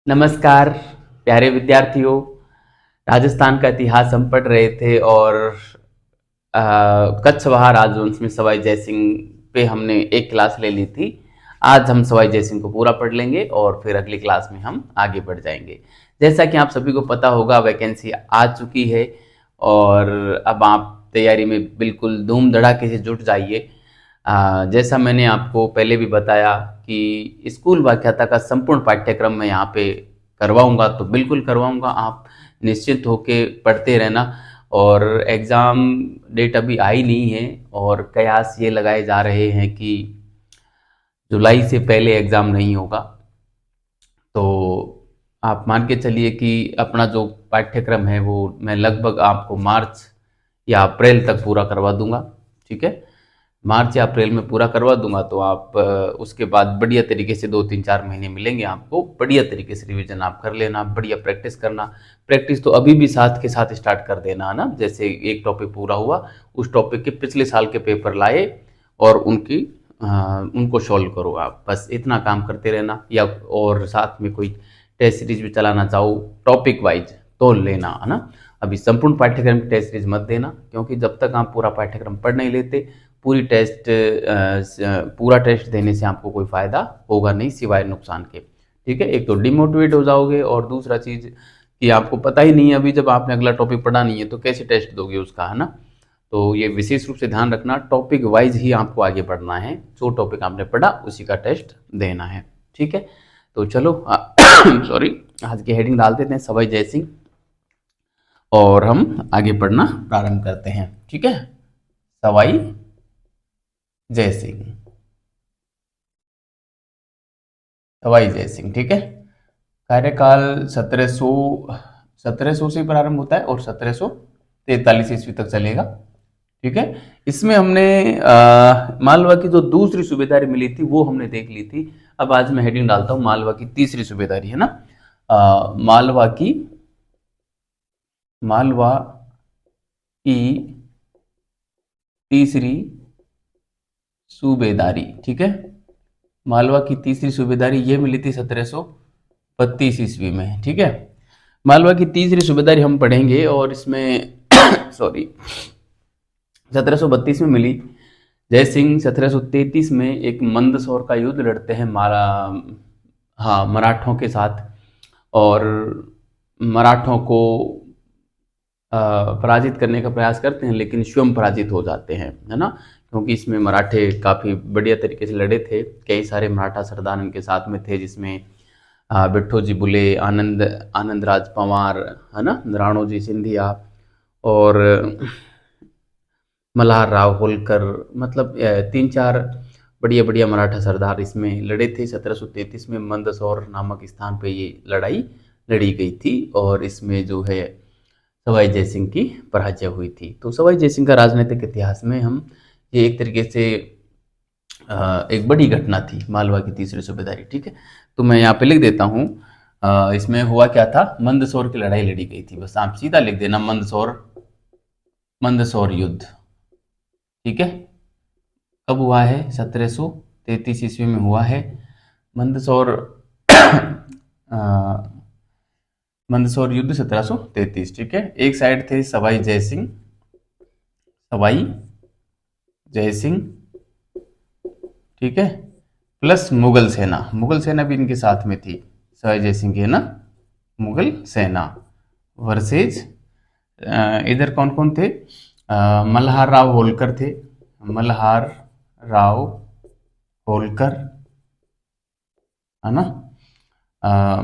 नमस्कार प्यारे विद्यार्थियों। राजस्थान का इतिहास हम पढ़ रहे थे और कच्छवाहा राजवंश में सवाई जयसिंह पे हमने एक क्लास ले ली थी। आज हम सवाई जयसिंह को पूरा पढ़ लेंगे और फिर अगली क्लास में हम आगे बढ़ जाएंगे। जैसा कि आप सभी को पता होगा, वैकेंसी आ चुकी है और अब आप तैयारी में बिल्कुल धूम धड़ाके से जुट जाइए। जैसा मैंने आपको पहले भी बताया कि स्कूल व्याख्याता का संपूर्ण पाठ्यक्रम मैं यहाँ पे करवाऊंगा, तो बिल्कुल करवाऊंगा। आप निश्चित होके पढ़ते रहना। और एग्ज़ाम डेट अभी आई नहीं है और कयास ये लगाए जा रहे हैं कि जुलाई से पहले एग्ज़ाम नहीं होगा। तो आप मान के चलिए कि अपना जो पाठ्यक्रम है वो मैं लगभग आपको मार्च या अप्रैल तक पूरा करवा दूंगा। ठीक है, मार्च या अप्रैल में पूरा करवा दूंगा। तो आप उसके बाद बढ़िया तरीके से 2-3-4 महीने मिलेंगे आपको, बढ़िया तरीके से रिवीजन आप कर लेना, बढ़िया प्रैक्टिस करना। प्रैक्टिस तो अभी भी साथ के साथ स्टार्ट कर देना है ना। जैसे एक टॉपिक पूरा हुआ, उस टॉपिक के पिछले साल के पेपर लाए और उनको सॉल्व करो। आप बस इतना काम करते रहना। या और साथ में कोई टेस्ट सीरीज भी चलाना चाहो टॉपिक वाइज तो लेना, है ना। अभी संपूर्ण पाठ्यक्रम की टेस्ट सीरीज मत देना, क्योंकि जब तक आप पूरा पाठ्यक्रम पढ़ नहीं लेते पूरा टेस्ट देने से आपको कोई फ़ायदा होगा नहीं सिवाय नुकसान के। ठीक है, एक तो डिमोटिवेट हो जाओगे और दूसरा चीज़ कि आपको पता ही नहीं है, अभी जब आपने अगला टॉपिक पढ़ा नहीं है तो कैसे टेस्ट दोगे उसका, है ना। तो ये विशेष रूप से ध्यान रखना, टॉपिक वाइज ही आपको आगे बढ़ना है। जो टॉपिक आपने पढ़ा उसी का टेस्ट देना है। ठीक है, तो चलो सॉरी, आज की हेडिंग डाल देते हैं सवाई जयसिंह और हम आगे पढ़ना प्रारंभ करते हैं। ठीक है, सवाई जयसिंह, सवाई जयसिंह। ठीक है, कार्यकाल 1700 से प्रारंभ होता है और 1743 ईस्वी तक चलेगा। ठीक है, इसमें हमने मालवा की जो दूसरी सूबेदारी मिली थी वो हमने देख ली थी। अब आज मैं हेडिंग डालता हूं मालवा की तीसरी सूबेदारी, है ना। मालवा की तीसरी सूबेदारी। ठीक है, मालवा की तीसरी सूबेदारी ये मिली थी 1732 ईस्वी में। ठीक है, मालवा की तीसरी सूबेदारी हम पढ़ेंगे और इसमें सॉरी 1732 में मिली। जय सिंह 1733 में एक मंदसौर का युद्ध लड़ते हैं मराठों के साथ और मराठों को पराजित करने का प्रयास करते हैं, लेकिन स्वयं पराजित हो जाते हैं, है ना। क्योंकि इसमें मराठे काफ़ी बढ़िया तरीके से लड़े थे। कई सारे मराठा सरदार इनके साथ में थे, जिसमें बिट्ठोजी बुले, आनंद राज पंवार, है ना, राणोजी सिंधिया और मल्हार राव होलकर। मतलब 3-4 बढ़िया बढ़िया मराठा सरदार इसमें लड़े थे। 1733 में मंदसौर नामक स्थान पे ये लड़ाई लड़ी गई थी और इसमें जो है सवाई जयसिंह की पराजय हुई थी। तो सवाई जयसिंह का राजनीतिक इतिहास में हम ये एक तरीके से एक बड़ी घटना थी मालवा की तीसरी सूबेदारी। ठीक है, तो मैं यहाँ पे लिख देता हूँ इसमें हुआ क्या था। मंदसौर की लड़ाई लड़ी गई थी, बस आप सीधा लिख देना मंदसौर युद्ध। ठीक है, कब हुआ है? 1733 ईस्वी में हुआ है मंदसौर मंदसौर युद्ध 1733। ठीक है, एक साइड थे सवाई जयसिंह, ठीक है, प्लस मुगल सेना भी इनके साथ में थी। सवाई जयसिंह की, है ना, मुगल सेना वर्सेज इधर कौन कौन थे? मल्हार राव होलकर थे, मल्हार राव होलकर, है ना।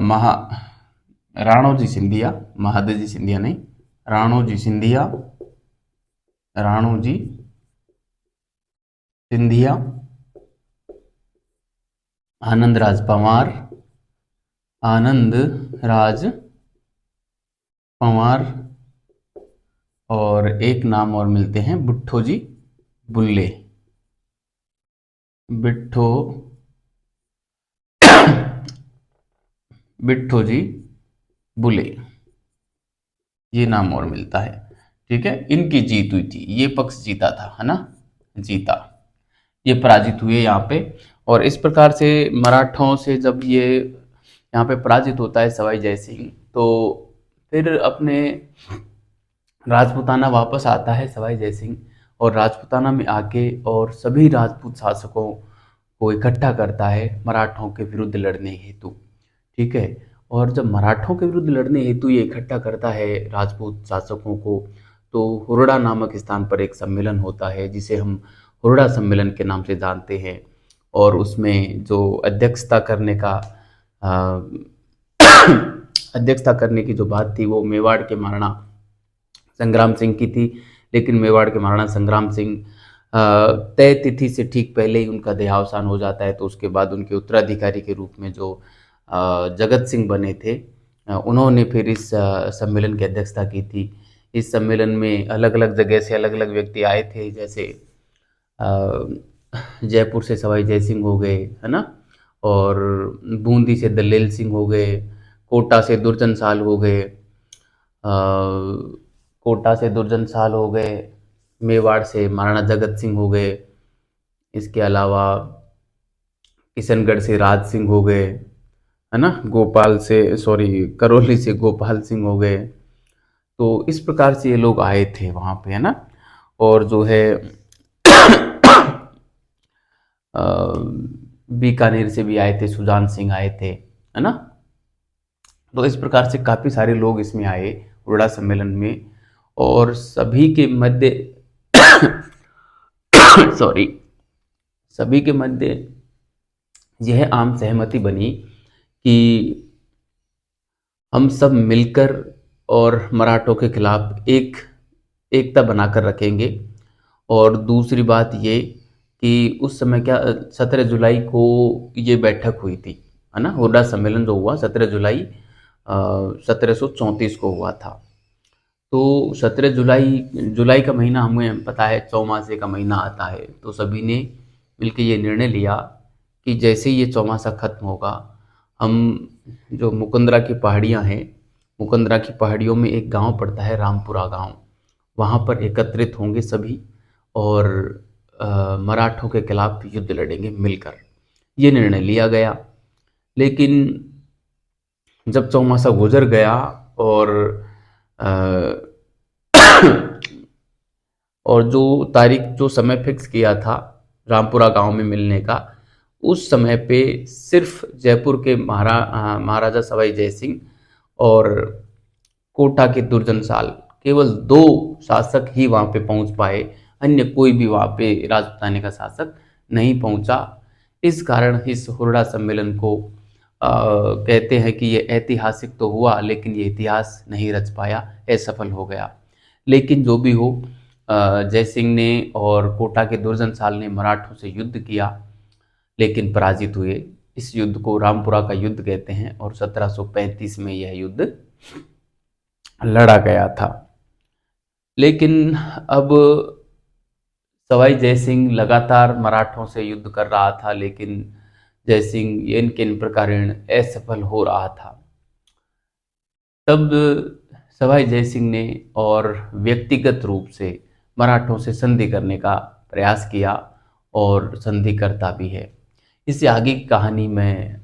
महा राणोजी सिंधिया, महादजी सिंधिया नहीं, राणोजी सिंधिया, आनंद राज पंवार और एक नाम और मिलते हैं बिट्ठोजी बुल्ले, बिट्ठोजी बुले, ये नाम और मिलता है। ठीक है, इनकी जीत हुई थी, ये पक्ष जीता था, है ना, जीता। ये पराजित हुए यहाँ पे। और इस प्रकार से मराठों से जब ये यहाँ पे पराजित होता है सवाई जयसिंह। तो फिर अपने राजपूताना वापस आता है सवाई जयसिंह, और राजपूताना में आके और सभी राजपूत शासकों को इकट्ठा करता है मराठों के विरुद्ध लड़ने हेतु। ठीक है। और जब मराठों के विरुद्ध लड़ने हेतु ये इकट्ठा करता है राजपूत शासकों को, तो हुरड़ा नामक स्थान पर एक सम्मेलन होता है जिसे हम हुरड़ा सम्मेलन के नाम से जानते हैं। और उसमें जो अ, अध्यक्षता करने की जो बात थी वो मेवाड़ के महाराणा संग्राम सिंह की थी। लेकिन मेवाड़ के महाराणा संग्राम सिंह तय तिथि से ठीक पहले ही उनका देहावसान हो जाता है। तो उसके बाद उनके उत्तराधिकारी के रूप में जो जगत सिंह बने थे, उन्होंने फिर इस सम्मेलन की अध्यक्षता की थी। इस सम्मेलन में अलग अलग जगह से अलग अलग व्यक्ति आए थे, जैसे जयपुर से सवाई जयसिंह हो गए, है ना, और बूंदी से दलेल सिंह हो गए, कोटा से दुर्जन साल हो गए, कोटा से दुर्जन साल हो गए, मेवाड़ से महाराणा जगत सिंह हो गए, इसके अलावा किशनगढ़ से राज सिंह हो गए, है ना, करौली से गोपाल सिंह हो गए। तो इस प्रकार से ये लोग आए थे वहाँ पे, है ना। और जो है बीकानेर से भी आए थे, सुजान सिंह आए थे, है ना। तो इस प्रकार से काफ़ी सारे लोग इसमें आए हुरड़ा सम्मेलन में, और सभी के मध्य सॉरी सभी के मध्य यह आम सहमति बनी कि हम सब मिलकर और मराठों के खिलाफ एकता बनाकर रखेंगे। और दूसरी बात ये कि उस समय क्या 17 जुलाई को ये बैठक हुई थी, है ना, हुरड़ा सम्मेलन जो हुआ 17 जुलाई 1734 को हुआ था। तो 17 जुलाई जुलाई का महीना हमें पता है चौमासे का महीना आता है। तो सभी ने मिलकर ये निर्णय लिया कि जैसे ही ये चौमासा खत्म होगा, हम जो मुकुंदरा की पहाड़ियाँ हैं, मुकुंदरा की पहाड़ियों में एक गांव पड़ता है रामपुरा गांव, वहाँ पर एकत्रित होंगे सभी और मराठों के खिलाफ युद्ध लड़ेंगे मिलकर। ये निर्णय लिया गया। लेकिन जब चौमासा गुजर गया और और जो तारीख जो समय फिक्स किया था रामपुरा गांव में मिलने का, उस समय पे सिर्फ जयपुर के महाराजा सवाई जयसिंह और कोटा के दुर्जन साल, केवल दो शासक ही वहाँ पे पहुँच पाए। अन्य कोई भी वहाँ पे राजपूताने का शासक नहीं पहुँचा। इस कारण इस हुरड़ा सम्मेलन को कहते हैं कि ये ऐतिहासिक तो हुआ, लेकिन ये इतिहास नहीं रच पाया, असफल हो गया। लेकिन जो भी हो, जयसिंह ने और कोटा के दुर्जन साल ने मराठों से युद्ध किया, लेकिन पराजित हुए। इस युद्ध को रामपुरा का युद्ध कहते हैं और 1735 में यह युद्ध लड़ा गया था। लेकिन अब सवाई जयसिंह लगातार मराठों से युद्ध कर रहा था, लेकिन जयसिंह इन किन प्रकारेण असफल हो रहा था। तब सवाई जयसिंह ने और व्यक्तिगत रूप से मराठों से संधि करने का प्रयास किया और संधि करता भी है। इससे आगे की कहानी मैं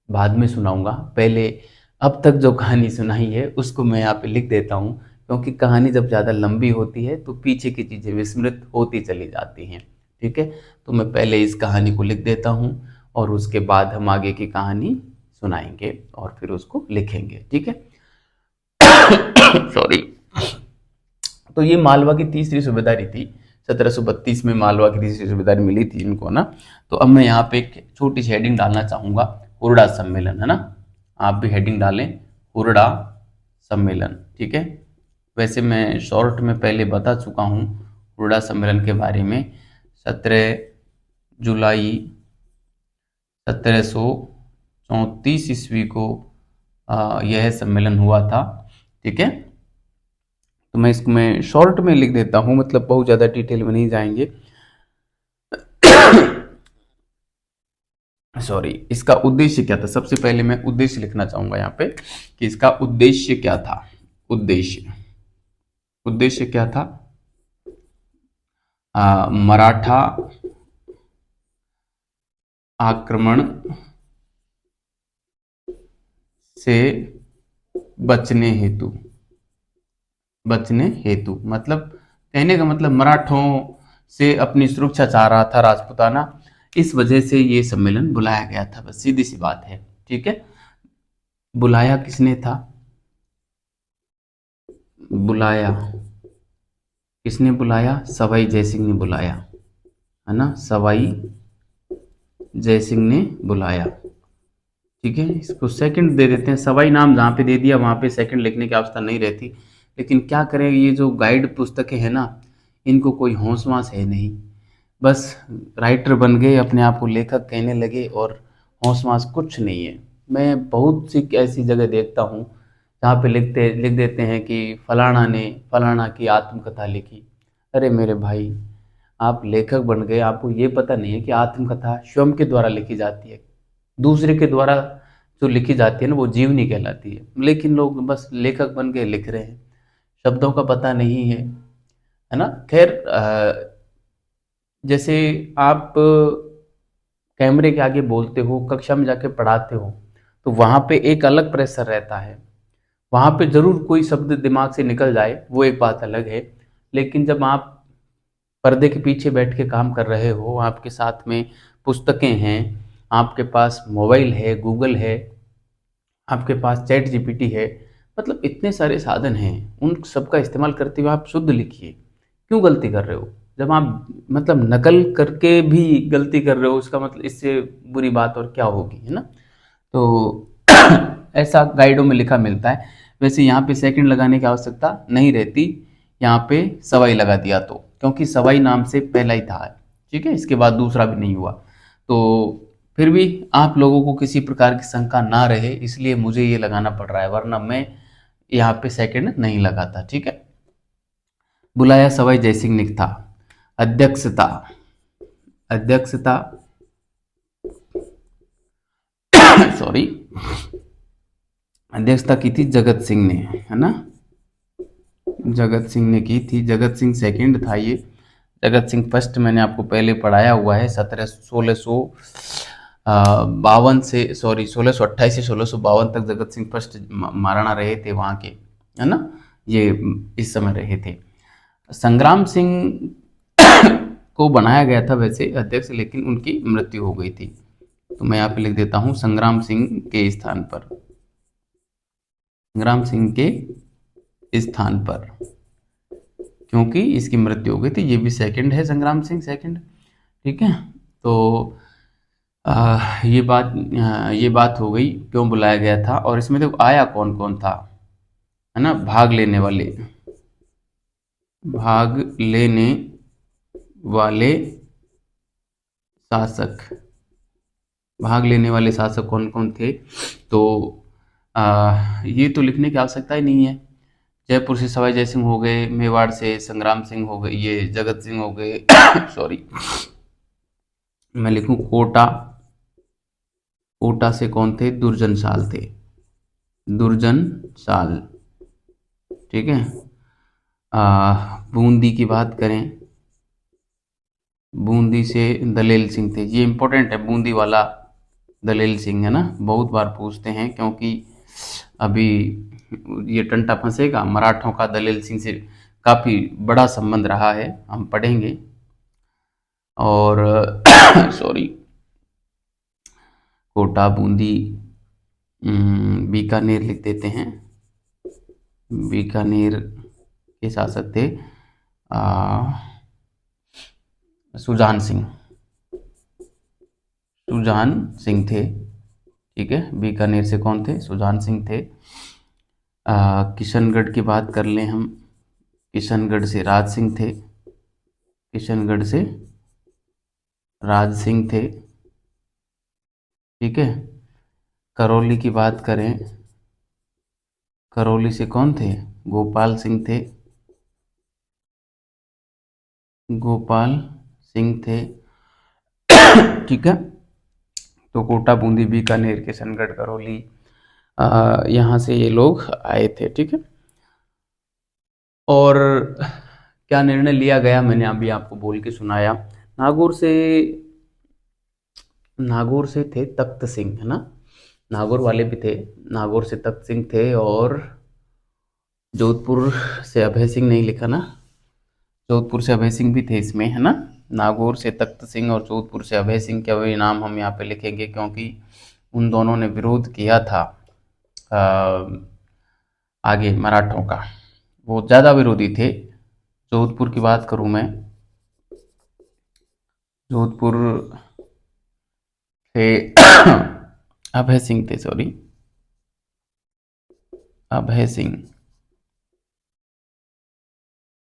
बाद में सुनाऊंगा। पहले अब तक जो कहानी सुनाई है उसको मैं यहाँ पे लिख देता हूँ, क्योंकि कहानी जब ज़्यादा लंबी होती है तो पीछे की चीज़ें विस्मृत होती चली जाती हैं। ठीक है, तो मैं पहले इस कहानी को लिख देता हूँ और उसके बाद हम आगे की कहानी सुनाएंगे और फिर उसको लिखेंगे। ठीक है। सॉरी। तो ये मालवा की तीसरी सूबेदारी थी। 1732 में मालवा की तीसरी सूबेदारी मिली थी इनको ना। तो अब मैं यहाँ पे एक छोटी सी हेडिंग डालना चाहूँगा, हुरड़ा सम्मेलन, है ना। आप भी हेडिंग डालें, हुरड़ा सम्मेलन। ठीक है। वैसे मैं शॉर्ट में पहले बता चुका हूँ हुरड़ा सम्मेलन के बारे में। 17 जुलाई 1734 ईस्वी को यह सम्मेलन हुआ था। ठीक है। तो मैं इसको मैं शॉर्ट में लिख देता हूँ, मतलब बहुत ज़्यादा डिटेल में नहीं जाएंगे। सॉरी। इसका उद्देश्य क्या था, सबसे पहले मैं उद्देश्य लिखना चाहूंगा यहाँ पे कि इसका उद्देश्य क्या था। उद्देश्य क्या था? मराठा आक्रमण से बचने हेतु मतलब कहने का मतलब मराठों से अपनी सुरक्षा चाह रहा था राजपूताना, इस वजह से ये सम्मेलन बुलाया गया था। बस सीधी सी बात है, ठीक है। बुलाया किसने था? बुलाया किसने बुलाया? सवाई जयसिंह ने बुलाया, है ना, सवाई जयसिंह ने बुलाया। ठीक है, इसको सेकंड दे देते हैं। सवाई नाम जहाँ पे दे दिया वहाँ पे सेकंड लिखने की आवश्यकता नहीं रहती, लेकिन क्या करें, ये जो गाइड पुस्तकें हैं ना, इनको कोई होश वास है नहीं, बस राइटर बन गए, अपने आप को लेखक कहने लगे और होश वास कुछ नहीं है। मैं बहुत सी ऐसी जगह देखता हूँ जहाँ पे लिख देते हैं कि फलाना ने फलाना की आत्मकथा लिखी। अरे मेरे भाई, आप लेखक बन गए, आपको ये पता नहीं है कि आत्मकथा स्वयं के द्वारा लिखी जाती है, दूसरे के द्वारा जो लिखी जाती है ना वो जीवनी कहलाती है। लेकिन लोग बस लेखक बन के लिख रहे हैं, शब्दों का पता नहीं है ना। खैर, जैसे आप कैमरे के आगे बोलते हो, कक्षा में जाके पढ़ाते हो, तो वहाँ पे एक अलग प्रेशर रहता है। वहाँ पे जरूर कोई शब्द दिमाग से निकल जाए, वो एक बात अलग है। लेकिन जब आप पर्दे के पीछे बैठ के काम कर रहे हो, आपके साथ में पुस्तकें हैं, आपके पास मोबाइल है, गूगल है, आपके पास चैट जीपीटी है, मतलब इतने सारे साधन हैं, उन सब का इस्तेमाल करते हुए आप शुद्ध लिखिए। क्यों गलती कर रहे हो? जब आप मतलब नकल करके भी गलती कर रहे हो, उसका मतलब इससे बुरी बात और क्या होगी, है ना। तो ऐसा गाइडों में लिखा मिलता है। वैसे यहाँ पे सेकंड लगाने की आवश्यकता नहीं रहती, यहाँ पे सवाई लगा दिया तो, क्योंकि सवाई नाम से पहला ही था, ठीक है, इसके बाद दूसरा भी नहीं हुआ। तो फिर भी आप लोगों को किसी प्रकार की शंका ना रहे, इसलिए मुझे ये लगाना पड़ रहा है, वरना मैं यहाँ पे सेकंड नहीं लगाता, ठीक है। बुलाया सवाई जयसिंह ने था। अध्यक्षता अध्यक्षता सॉरी, अध्यक्षता की थी जगत सिंह ने, है ना, जगत सिंह ने की थी। जगत सिंह सेकंड था ये, जगत सिंह फर्स्ट मैंने आपको पहले पढ़ाया हुआ है। 1652 से, सॉरी, 1628 से 1652 तक जगत सिंह फर्स्ट महाराणा रहे थे वहाँ के, है ना, ये इस समय रहे थे। संग्राम सिंह को बनाया गया था वैसे अध्यक्ष, लेकिन उनकी मृत्यु हो गई थी, तो मैं यहाँ पे लिख देता हूँ संग्राम सिंह के स्थान पर, संग्राम सिंह के स्थान पर, क्योंकि इसकी मृत्यु हो गई थी। ये भी सेकंड है, संग्राम सिंह सेकंड, ठीक है। तो ये बात हो गई क्यों बुलाया गया था, और इसमें देखो आया कौन कौन था, है ना, भाग लेने वाले शासक, भाग लेने वाले शासक कौन कौन थे। तो ये तो लिखने की आवश्यकता ही नहीं है। जयपुर से सवाई जयसिंह हो गए, मेवाड़ से संग्राम सिंह हो गए, ये जगत सिंह हो गए सॉरी, मैं लिखूं कोटा, कोटा से कौन थे? दुर्जन साल थे, दुर्जन साल, ठीक है। बूंदी की बात करें, बूंदी से दलेल सिंह थे। ये इंपॉर्टेंट है, बूंदी वाला दलेल सिंह, है ना, बहुत बार पूछते हैं, क्योंकि अभी ये टंटा फंसेगा। मराठों का दलेल सिंह से काफ़ी बड़ा संबंध रहा है, हम पढ़ेंगे। और सॉरी, कोटा, बूंदी, बीकानेर लिख देते हैं। बीकानेर के शासक थे सुजान सिंह, सुजान सिंह थे, ठीक है। बीकानेर से कौन थे? सुजान सिंह थे। किशनगढ़ की बात कर लें हम, किशनगढ़ से राज सिंह थे, किशनगढ़ से राज सिंह थे, ठीक है। करौली की बात करें, करौली से कौन थे? गोपाल सिंह थे, गोपाल सिंह थे, ठीक है। तो कोटा, बूंदी, बीकानेर, किशनगढ़, करौली, यहाँ से ये लोग आए थे, ठीक है। और क्या निर्णय लिया गया, मैंने अभी आपको बोल के सुनाया। नागौर से थे तख्त सिंह, है ना, नागौर वाले भी थे, नागौर से तख्त सिंह थे, और जोधपुर से अभय सिंह नहीं लिखा ना, जोधपुर से अभय सिंह भी थे इसमें, है ना। नागौर से तख्त सिंह और जोधपुर से अभय सिंह का भी नाम हम यहाँ पे लिखेंगे, क्योंकि उन दोनों ने विरोध किया था आगे मराठों का, वो ज़्यादा विरोधी थे। जोधपुर की बात करूँ मैं, जोधपुर से अभय सिंह थे, सॉरी, अभय सिंह,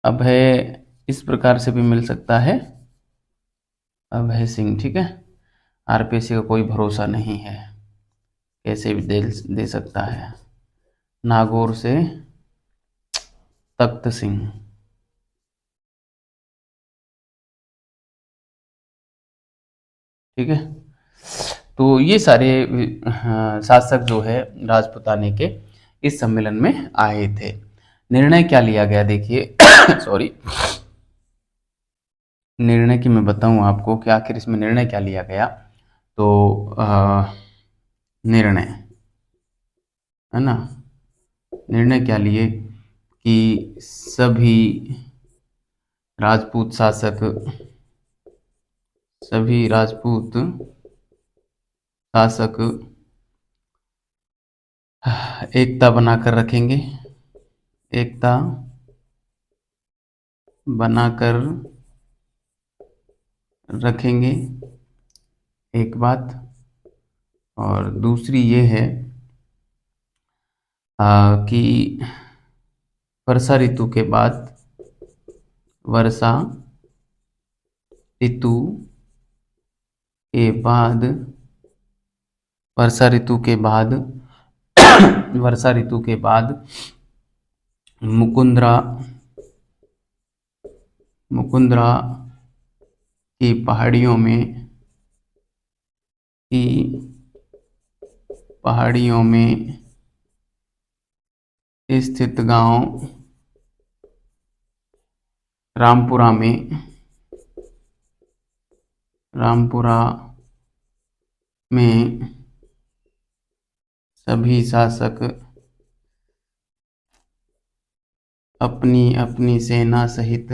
अभय इस प्रकार से भी मिल सकता है, अभय सिंह, ठीक है। आरपीएससी का कोई भरोसा नहीं है, कैसे भी दे सकता है। नागौर से तख्त सिंह, ठीक है। तो ये सारे शासक जो है राजपुताने के इस सम्मेलन में आए थे। निर्णय क्या लिया गया देखिए सॉरी, निर्णय की मैं बताऊं आपको कि आखिर इसमें निर्णय क्या लिया गया। तो निर्णय, है ना, निर्णय क्या लिए कि सभी राजपूत शासक, सभी राजपूत शासक एकता बनाकर रखेंगे, एकता बनाकर रखेंगे, एक बात। और दूसरी ये है कि वर्षा ऋतु के बाद, वर्षा ऋतु के बाद, वर्षा ऋतु के बाद वर्षा ऋतु के बाद मुकुंदरा, मुकुंदरा की पहाड़ियों में, की पहाड़ियों में स्थित गांव रामपुरा में, रामपुरा में सभी शासक अपनी अपनी सेना सहित,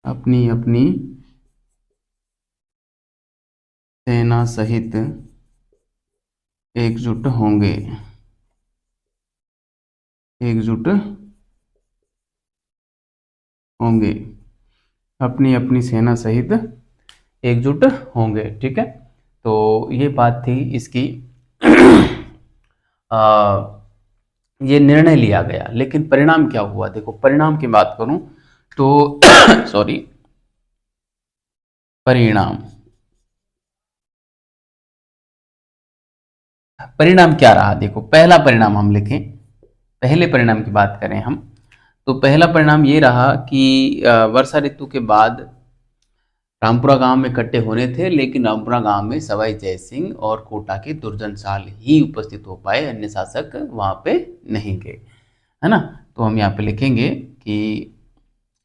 अपनी अपनी सेना सहित एकजुट होंगे, एकजुट होंगे, अपनी अपनी सेना सहित एकजुट होंगे, ठीक है। तो ये बात थी इसकी ये निर्णय लिया गया, लेकिन परिणाम क्या हुआ देखो। परिणाम की बात करूं तो सॉरी, परिणाम, परिणाम क्या रहा देखो। पहला परिणाम हम लिखें, पहले परिणाम की बात करें हम, तो पहला परिणाम ये रहा कि वर्षा ऋतु के बाद रामपुरा गांव में इकट्ठे होने थे, लेकिन रामपुरा गांव में सवाई जयसिंह और कोटा के दुर्जन साल ही उपस्थित हो पाए, अन्य शासक वहां पे नहीं गए, है ना। तो हम यहाँ पे लिखेंगे कि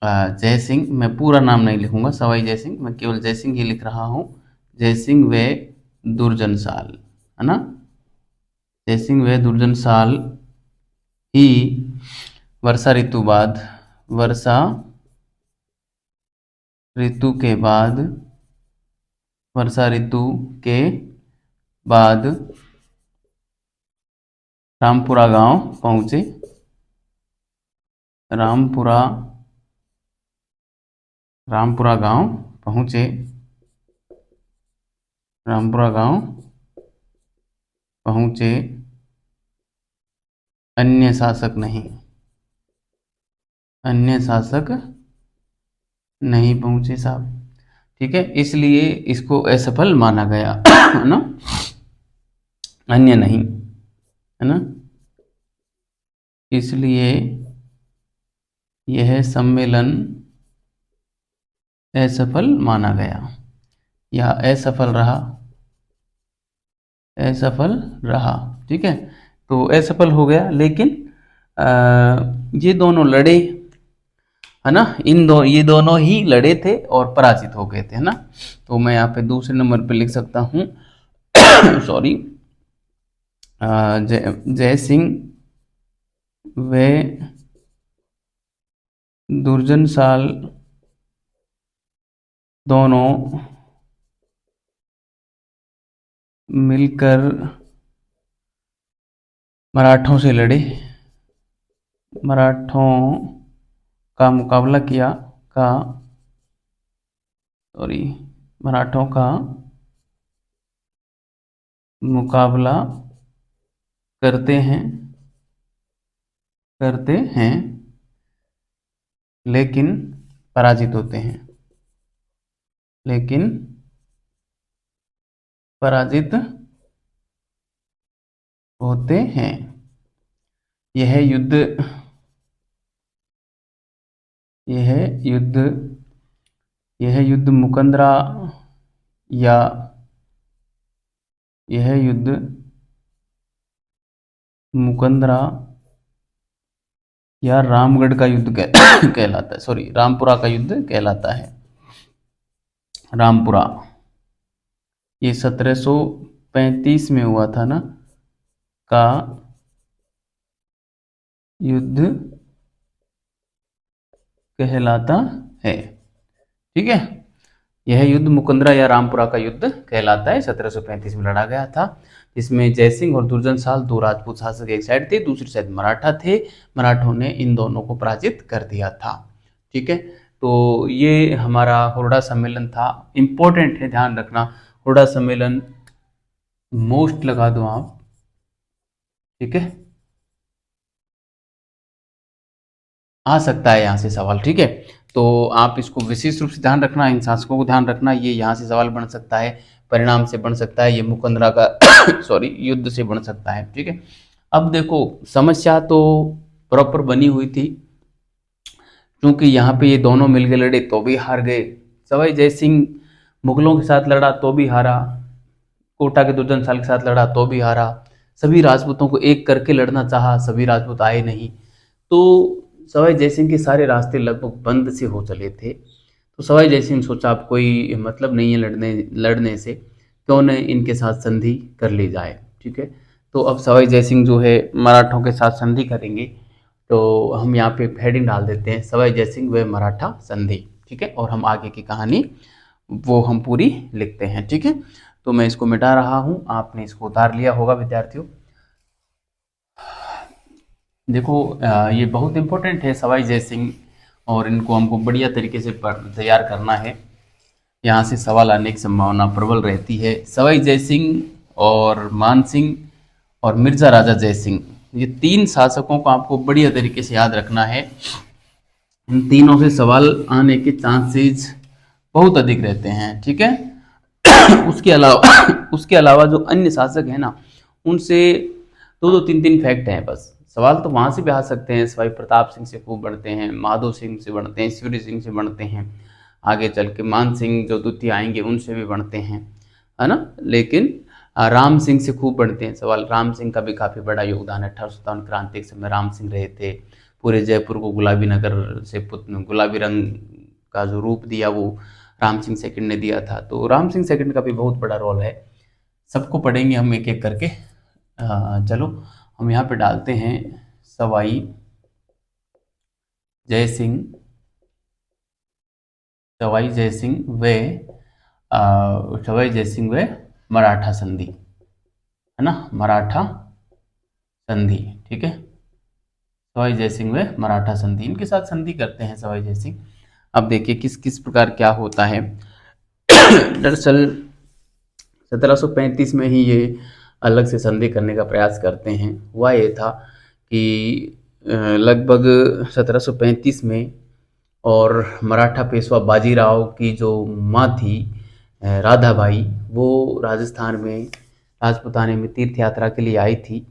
जयसिंह, मैं पूरा नाम नहीं लिखूंगा सवाई जयसिंह, मैं केवल जयसिंह ही लिख रहा हूँ। जयसिंह व दुर्जन साल, है ना, जयसिंह व दुर्जन साल ही वर्षा ऋतु बाद, वर्षा ऋतु के बाद, वर्षा ऋतु के बाद रामपुरा गांव पहुंचे, रामपुरा, रामपुरा गांव पहुंचे, रामपुरा गांव पहुंचे, अन्य शासक नहीं, अन्य शासक नहीं पहुंचे साहब, ठीक है। इसलिए इसको असफल माना गया है ना, अन्य नहीं, है ना, इसलिए यह सम्मेलन असफल माना गया, या असफल रहा, असफल रहा, ठीक है। तो असफल हो गया, लेकिन ये दोनों लड़े, है ना, ये दोनों ही लड़े थे और पराजित हो गए थे, है ना। तो मैं यहाँ पे दूसरे नंबर पे लिख सकता हूँ सॉरी, जय सिंह व दुर्जन साल दोनों मिलकर मराठों से लड़े, मराठों का मुकाबला किया का सॉरी मराठों का मुकाबला करते हैं लेकिन पराजित होते हैं, लेकिन पराजित होते हैं। यह युद्ध मुकंदरा या यह युद्ध मुकंदरा या रामगढ़ का युद्ध कहलाता है, सॉरी रामपुरा का युद्ध कहलाता है। रामपुरा ये 1735 में हुआ था ना, का युद्ध कहलाता है। ठीक है, यह युद्ध मुकंदरा या रामपुरा का युद्ध कहलाता है। 1735 में लड़ा गया था, जिसमें जयसिंह और दुर्जन साल दो राजपूत शासक एक साइड थे, दूसरी साइड मराठा थे। मराठों ने इन दोनों को पराजित कर दिया था। ठीक है, तो ये हमारा हुरडा सम्मेलन था। इंपॉर्टेंट है, ध्यान रखना, हुरडा सम्मेलन मोस्ट लगा दो आप। ठीक है, आ सकता है यहाँ से सवाल। ठीक है, तो आप इसको विशेष रूप से ध्यान रखना, इन शासकों को ध्यान रखना। ये यहाँ से सवाल बन सकता है, परिणाम से बन सकता है, ये मुकंदरा का सॉरी युद्ध से बन सकता है। ठीक है, अब देखो समस्या तो प्रॉपर बनी हुई थी, क्योंकि यहाँ पे ये दोनों मिलके लड़े तो भी हार गए। सवाई जयसिंह मुगलों के साथ लड़ा तो भी हारा, कोटा के दुर्जन साल के साथ लड़ा तो भी हारा। सभी राजपूतों को एक करके लड़ना चाहा, सभी राजपूत आए नहीं, तो सवाई जयसिंह के सारे रास्ते लगभग बंद से हो चले थे। तो सवाई जयसिंह सोचा अब कोई मतलब नहीं है लड़ने से, क्यों न इनके साथ संधि कर ली जाए। ठीक है, तो अब सवाई जयसिंह जो है मराठों के साथ संधि करेंगे। तो हम यहाँ पे हेडिंग डाल देते हैं, सवाई जयसिंह व मराठा संधि। ठीक है, और हम आगे की कहानी वो हम पूरी लिखते हैं। ठीक है, तो मैं इसको मिटा रहा हूँ, आपने इसको उतार लिया होगा विद्यार्थियों। देखो ये बहुत इंपॉर्टेंट है सवाई जयसिंह, और इनको हमको बढ़िया तरीके से तैयार करना है, यहाँ से सवाल आने की संभावना प्रबल रहती है। सवाई जयसिंह और मान सिंह और मिर्जा राजा जयसिंह, ये तीन शासकों को आपको बढ़िया तरीके से याद रखना है। इन तीनों से सवाल आने के चांसेस बहुत अधिक रहते हैं। ठीक है, उसके अलावा जो अन्य शासक हैं ना, उनसे दो दो तीन तीन फैक्ट हैं बस। सवाल तो वहाँ से भी आ सकते हैं, सवाई प्रताप सिंह से खूब बढ़ते हैं, माधो सिंह से बढ़ते हैं, सूर्य सिंह से बढ़ते हैं, आगे चल के मान सिंह जो द्वितीय आएंगे उनसे भी बढ़ते हैं, है ना। लेकिन राम सिंह से खूब बढ़ते हैं सवाल। राम सिंह का भी काफ़ी बड़ा योगदान है। 1857 क्रांति के समय राम सिंह रहे थे, पूरे जयपुर को गुलाबी नगर से गुलाबी रंग का जो रूप दिया वो राम सिंह सेकंड ने दिया था। तो राम सिंह सेकंड का भी बहुत बड़ा रोल है। सबको पढ़ेंगे हम एक एक करके। चलो हम यहाँ पे डालते हैं सवाई जयसिंह व मराठा संधि, है ना, मराठा संधि। ठीक है, सवाई जयसिंह व मराठा संधि, इनके साथ संधि करते हैं सवाई जयसिंह। अब देखिए किस किस प्रकार क्या होता है। दरअसल 1735 में ही ये अलग से संधि करने का प्रयास करते हैं। हुआ ये था कि लगभग 1735 में, और मराठा पेशवा बाजीराव की जो माँ थी राधाबाई, वो राजस्थान में राजपुताने में तीर्थ यात्रा के लिए आई थी।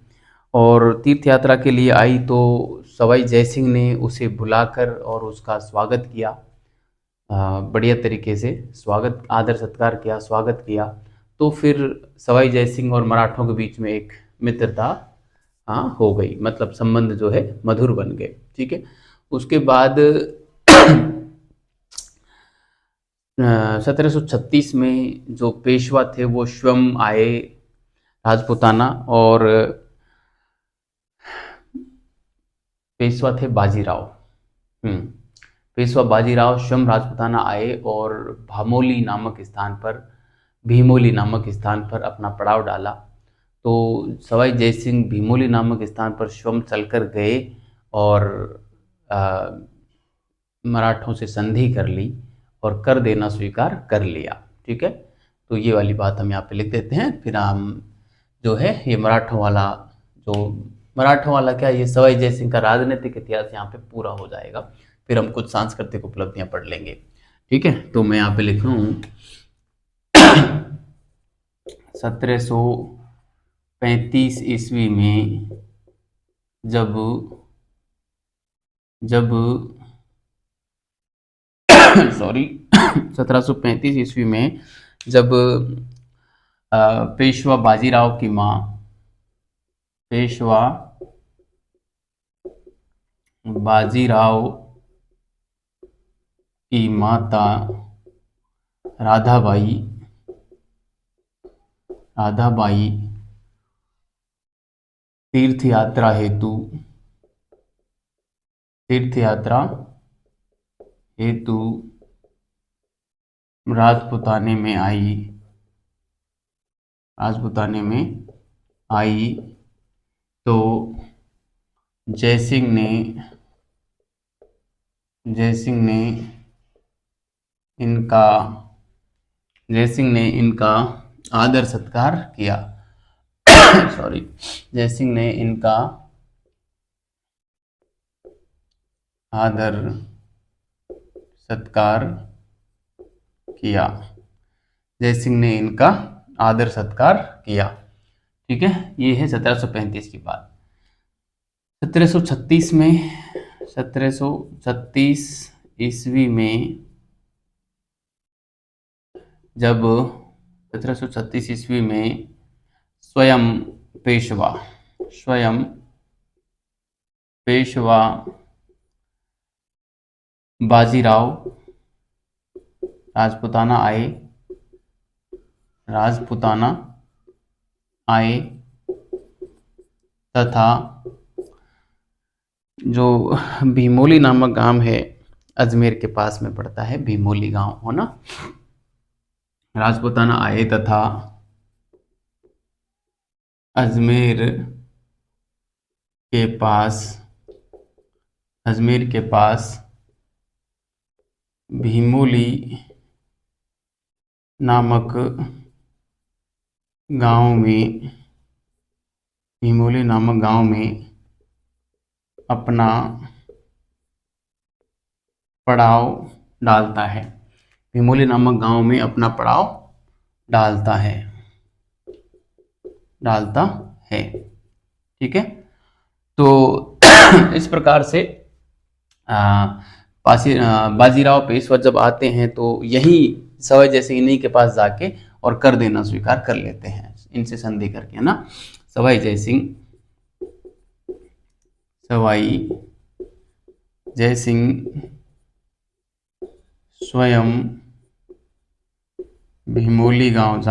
और तीर्थ यात्रा के लिए आई तो सवाई जयसिंह ने उसे बुलाकर और उसका स्वागत किया, बढ़िया तरीके से स्वागत, आदर सत्कार किया, स्वागत किया। तो फिर सवाई जयसिंह और मराठों के बीच में एक मित्रता हो गई, मतलब संबंध जो है मधुर बन गए। ठीक है, उसके बाद 1736 में जो पेशवा थे वो स्वयं आए राजपूताना, और पेशवा थे बाजीराव। पेशवा बाजीराव स्वयं राजपूताना आए और भीमोली नामक स्थान पर अपना पड़ाव डाला। तो सवाई जयसिंह भीमोली नामक स्थान पर स्वयं चलकर गए और मराठों से संधि कर ली और कर देना स्वीकार कर लिया। ठीक है, तो ये वाली बात हम यहाँ पे लिख देते हैं। फिर हम जो है ये मराठों वाला क्या, ये सवाई जयसिंह का राजनीतिक इतिहास यहाँ पे पूरा हो जाएगा। फिर हम कुछ सांस्कृतिक उपलब्धियां पढ़ लेंगे। ठीक है, तो मैं यहाँ पे लिख रहा हूँ 1735 ईस्वी में जब 1735 ईस्वी में जब पेशवा बाजीराव की माँ माता राधाबाई तीर्थ यात्रा हेतु राजपूताने में आई तो जयसिंह ने इनका आदर सत्कार किया। जयसिंह ने इनका आदर सत्कार किया। ठीक है, ये है 1735 की बात। 1736 ईस्वी में जब 1736 ईस्वी में स्वयं पेशवा बाजीराव राजपूताना आए तथा जो भीमोली नामक गांव है, अजमेर के पास में पड़ता है, भीमोली गांव हो ना, राजपूताना आए तथा अजमेर के पास भीमोली नामक गांव में अपना पड़ाव डालता है। भीमोली नामक गांव में अपना पड़ाव डालता है। ठीक है, तो इस प्रकार से बाजीराव पेशवा जब आते हैं तो यही सवाई जयसिंह इन्हीं के पास जाके और कर देना स्वीकार कर लेते हैं, इनसे संधि करके, है ना। सवाई जयसिंह स्वयं भीमोली गांव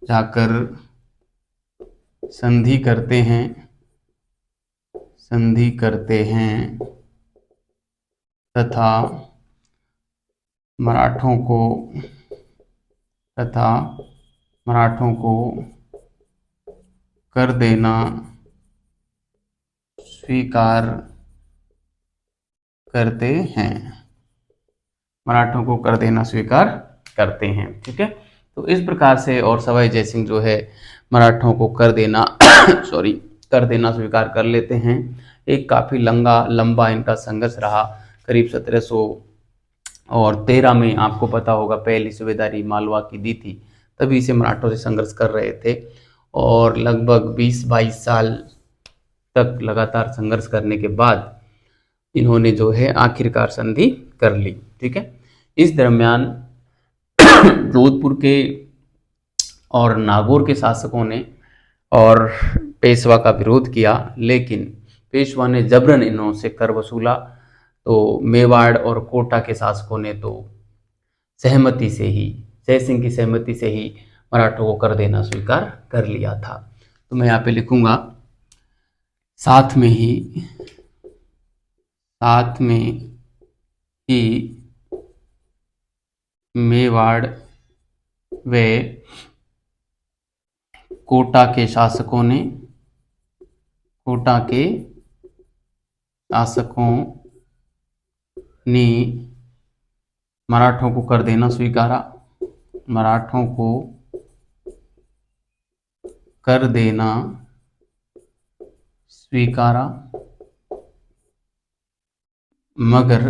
जाकर संधि करते हैं तथा मराठों को कर देना स्वीकार करते हैं। ठीक है, तो इस प्रकार से और सवाई जयसिंह जो है मराठों को कर देना स्वीकार कर लेते हैं। एक काफ़ी लंबा इनका संघर्ष रहा। करीब 1713 में आपको पता होगा पहली सूबेदारी मालवा की दी थी, तभी से मराठों से संघर्ष कर रहे थे और लगभग 20-22 साल तक लगातार संघर्ष करने के बाद इन्होंने जो है आखिरकार संधि कर ली। ठीक है, इस दरमियान जोधपुर के और नागौर के शासकों ने और पेशवा का विरोध किया, लेकिन पेशवा ने जबरन इन्हों से कर वसूला। तो मेवाड़ और कोटा के शासकों ने तो सहमति से ही जयसिंह की सहमति से ही मराठों को कर देना स्वीकार कर लिया था। तो मैं यहाँ पे लिखूंगा साथ में ही मेवाड़ व कोटा के शासकों ने मराठों को कर देना स्वीकारा। मराठों को कर देना स्वीकारा, मगर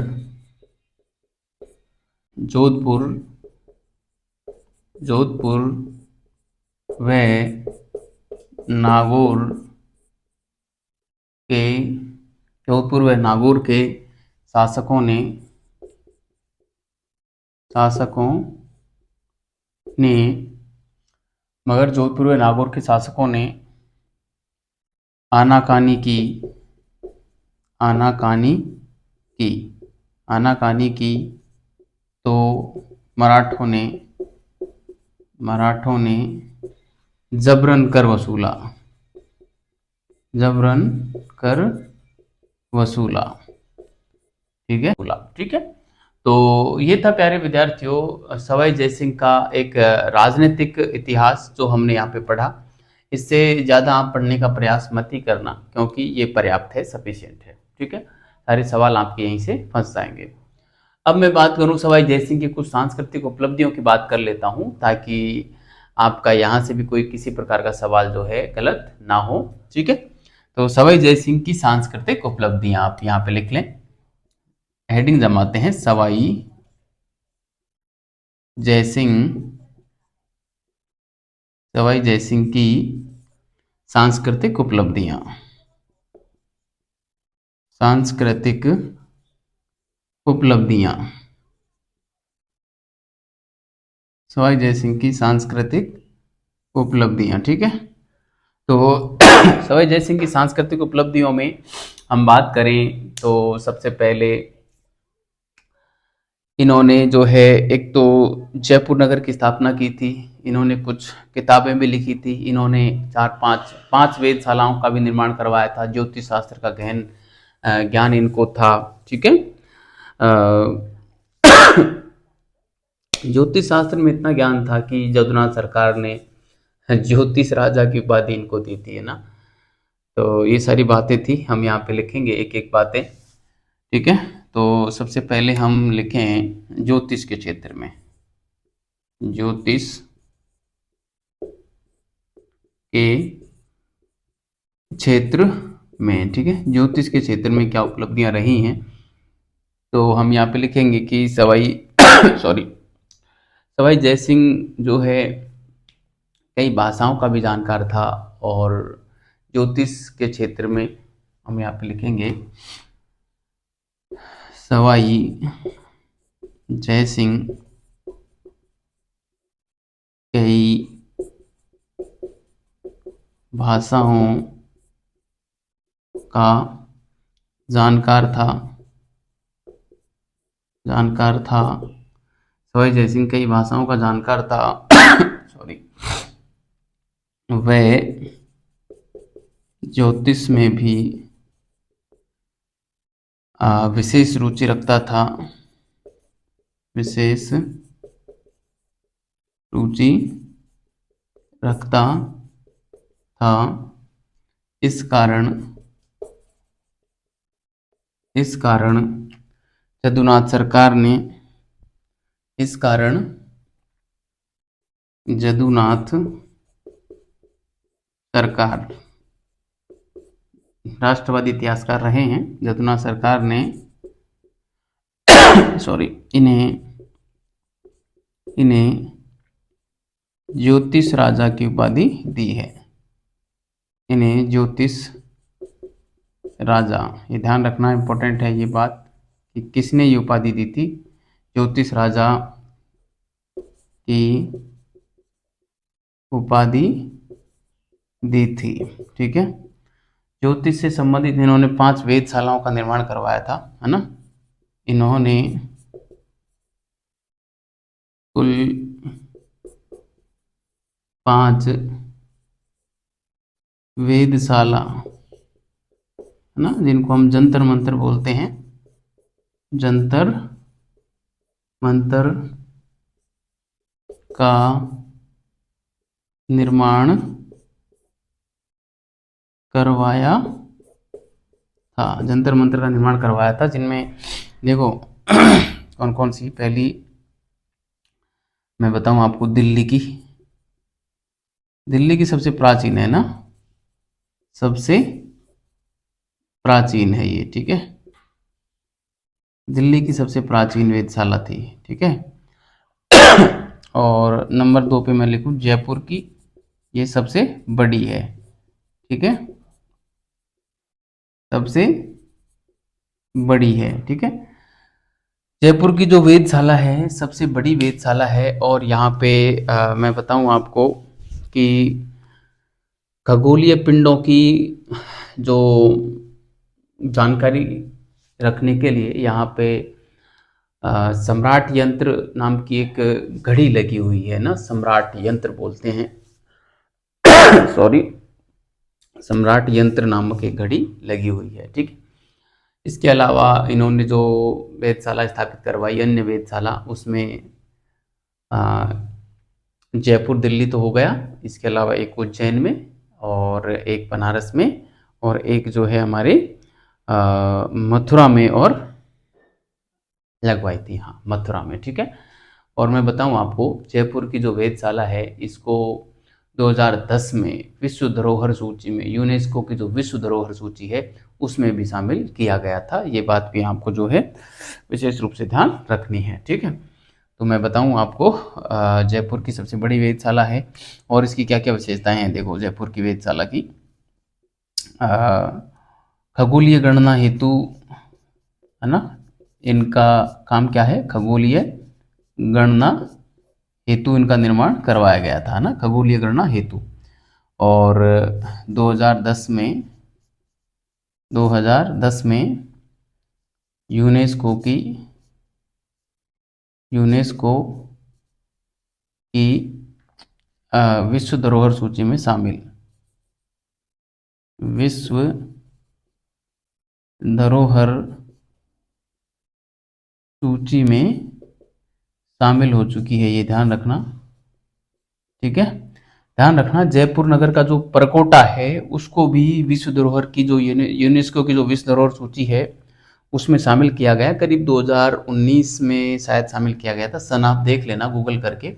जोधपुर व नागौर के शासकों ने मगर जोधपुर व नागौर के शासकों ने आनाकानी की तो मराठों ने जबरन कर वसूला। ठीक है। तो ये था प्यारे विद्यार्थियों सवाई जयसिंह का एक राजनीतिक इतिहास जो हमने यहाँ पे पढ़ा। इससे ज़्यादा आप पढ़ने का प्रयास मत ही करना, क्योंकि ये पर्याप्त है, सफिशिएंट है। ठीक है, सारे सवाल आपके यहीं से फंस जाएंगे। अब मैं बात करूं सवाई जयसिंह की कुछ सांस्कृतिक उपलब्धियों की बात कर लेता हूं, ताकि आपका यहाँ से भी कोई किसी प्रकार का सवाल जो है गलत ना हो। ठीक है, तो सवाई जयसिंह की सांस्कृतिक उपलब्धियां आप यहाँ पे लिख लें, हेडिंग जमाते हैं सवाई जयसिंह की सांस्कृतिक उपलब्धियां। सवाई जयसिंह की सांस्कृतिक उपलब्धियां। ठीक है, तो सवाई जयसिंह की सांस्कृतिक उपलब्धियों में हम बात करें तो सबसे पहले इन्होंने जो है एक तो जयपुर नगर की स्थापना की थी, इन्होंने कुछ किताबें भी लिखी थी, इन्होंने 4-5 वेधशालाओं का भी निर्माण करवाया था, ज्योतिष शास्त्र का गहन ज्ञान इनको था। ठीक है, ज्योतिष शास्त्र में इतना ज्ञान था कि जदुनाथ सरकार ने ज्योतिष राजा की उपाधि इनको दी थी, है ना। तो ये सारी बातें थी, हम यहाँ पे लिखेंगे एक एक बातें। ठीक है, तो सबसे पहले हम लिखें ज्योतिष के क्षेत्र में, ज्योतिष के क्षेत्र में। ठीक है, ज्योतिष के क्षेत्र में क्या उपलब्धियां रही हैं, तो हम यहाँ पे लिखेंगे कि सवाई जयसिंह जो है कई भाषाओं का भी जानकार था, और ज्योतिष के क्षेत्र में हम यहाँ पे लिखेंगे सवाई जयसिंह कई भाषाओं का जानकार था। सवाई जयसिंह कई भाषाओं का जानकार था वह ज्योतिष में भी विशेष रुचि रखता था, इस कारण जदुनाथ सरकार राष्ट्रवादी इतिहासकार रहे हैं। जदुनाथ सरकार ने इन्हें ज्योतिष राजा की उपाधि दी है। इन्हें ज्योतिष राजा, ये ध्यान रखना इम्पोर्टेंट है ये बात कि किसने ये उपाधि दी थी, ज्योतिष राजा की उपाधि दी थी। ठीक है, ज्योतिष से संबंधित इन्होंने 5 वेधशालाओं का निर्माण करवाया था, है ना। इन्होंने कुल 5 वेधशाला, है ना, जिनको हम जंतर मंतर बोलते हैं, जंतर मंतर का निर्माण करवाया था, जंतर मंतर का निर्माण करवाया था, जिनमें देखो कौन कौन सी। पहली मैं बताऊं आपको, दिल्ली की सबसे प्राचीन है ना, सबसे प्राचीन है ये, ठीक है, दिल्ली की सबसे प्राचीन वेधशाला थी, ठीक है। और नंबर 2 पे मैं लिखूं जयपुर की, ये सबसे बड़ी है, ठीक है, सबसे बड़ी है, ठीक है। जयपुर की जो वेधशाला है सबसे बड़ी वेधशाला है, और यहाँ पे मैं बताऊं आपको कि खगोलीय पिंडों की जो जानकारी रखने के लिए यहाँ पे सम्राट यंत्र नाम की एक घड़ी लगी हुई है ना, सम्राट यंत्र बोलते हैं सॉरी, सम्राट यंत्र नामक एक घड़ी लगी हुई है, ठीक है। इसके अलावा इन्होंने जो वेधशाला स्थापित करवाई, अन्य वेधशाला, उसमें जयपुर दिल्ली तो हो गया, इसके अलावा एक उज्जैन में, और एक बनारस में, और एक जो है हमारे मथुरा में और लगवाई थी, हाँ मथुरा में, ठीक है। और मैं बताऊं आपको, जयपुर की जो वेधशाला है इसको 2010 में विश्व धरोहर सूची में, यूनेस्को की जो विश्व धरोहर सूची है उसमें भी शामिल किया गया था। ये बात भी आपको जो है विशेष रूप से ध्यान रखनी है, ठीक है। तो मैं बताऊं आपको, जयपुर की सबसे बड़ी वेधशाला है, और इसकी क्या क्या विशेषताएं हैं। देखो जयपुर की वेधशाला की खगोलीय गणना हेतु, है ना, इनका काम क्या है, खगोलीय गणना हेतु इनका निर्माण करवाया गया था, ना, खगोलीय गणना हेतु। और 2010 में यूनेस्को की विश्व धरोहर सूची में शामिल, विश्व धरोहर सूची में शामिल हो चुकी है, ये ध्यान रखना, ठीक है। ध्यान रखना, जयपुर नगर का जो परकोटा है उसको भी विश्व धरोहर की जो यूनेस्को की जो विश्व धरोहर सूची है उसमें शामिल किया गया, करीब 2019 में शायद शामिल किया गया था, सन आप देख लेना गूगल करके।